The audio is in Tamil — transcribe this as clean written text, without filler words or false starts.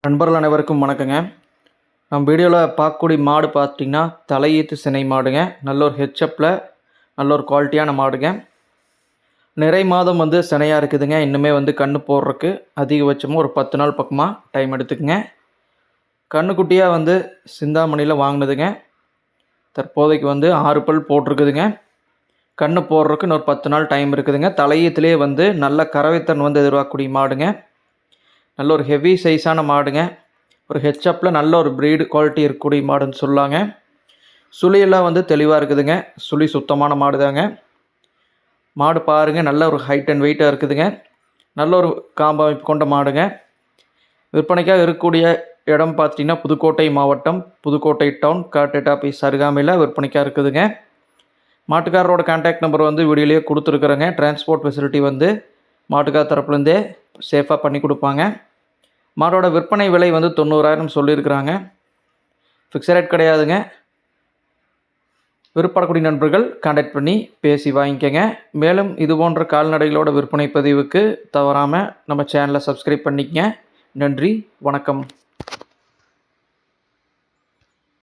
நண்பர்கள் அனைவருக்கும் வணக்கங்க. நம்ம வீடியோவில் பார்க்கக்கூடிய மாடு பார்த்திங்கன்னா தலையீத்து சினை மாடுங்க. நல்ல ஒரு ஹெச்அப்பில் நல்ல ஒரு குவாலிட்டியான மாடுங்க. நிறை மாதம் சினையாக இருக்குதுங்க. இன்னுமே கன்று போடுறதுக்கு அதிகபட்சமாக ஒரு 10 நாள் பக்கமாக டைம் எடுத்துக்குங்க. கன்றுக்குட்டியாக சிந்தாமணியில் வாங்கினதுங்க. தற்போதைக்கு 6 பல் போட்டிருக்குதுங்க. கன்று போடுறதுக்கு இன்னொரு 10 நாள் டைம் இருக்குதுங்க. தலையீத்துலேயே நல்ல கறவைத்தன் எதிர்பார்க்கக்கூடிய மாடுங்க. நல்ல ஒரு ஹெவி சைஸான மாடுங்க. ஒரு ஹெச்அப்பில் நல்ல ஒரு ப்ரீடு குவாலிட்டி இருக்கக்கூடிய மாடுன்னு சொல்லாங்க. சுழியெல்லாம் தெளிவாக இருக்குதுங்க. சுழி சுத்தமான மாடு தாங்க. மாடு பாருங்கள், நல்ல ஒரு ஹைட் அண்ட் வெயிட்டாக இருக்குதுங்க. நல்ல ஒரு காம்பமைப்பு கொண்ட மாடுங்க. விற்பனைக்காக இருக்கக்கூடிய இடம் பார்த்திங்கன்னா புதுக்கோட்டை மாவட்டம், புதுக்கோட்டை டவுன், கார்டேட் ஆஃபீஸ் அருகாமையில் விற்பனைக்காக இருக்குதுங்க. மாட்டுக்காரரோட கான்டாக்ட் நம்பர் வீடியோலேயே கொடுத்துருக்குறேங்க. டிரான்ஸ்போர்ட் ஃபெசிலிட்டி மாட்டுக்கார தரப்புலேருந்தே சேஃபாக பண்ணி கொடுப்பாங்க. மாடோட விற்பனை விலை 90,000 சொல்லியிருக்கிறாங்க. ஃபிக்ஸட் ரேட் கிடையாதுங்க. விருப்பப்படக்கூடிய நண்பர்கள் கான்டாக்ட் பண்ணி பேசி வாங்கிக்கங்க. மேலும் இது போன்ற கால்நடைகளோட விற்பனை பதிவுக்கு தவறாமல் நம்ம சேனலை சப்ஸ்கிரைப் பண்ணிக்கங்க. நன்றி, வணக்கம்.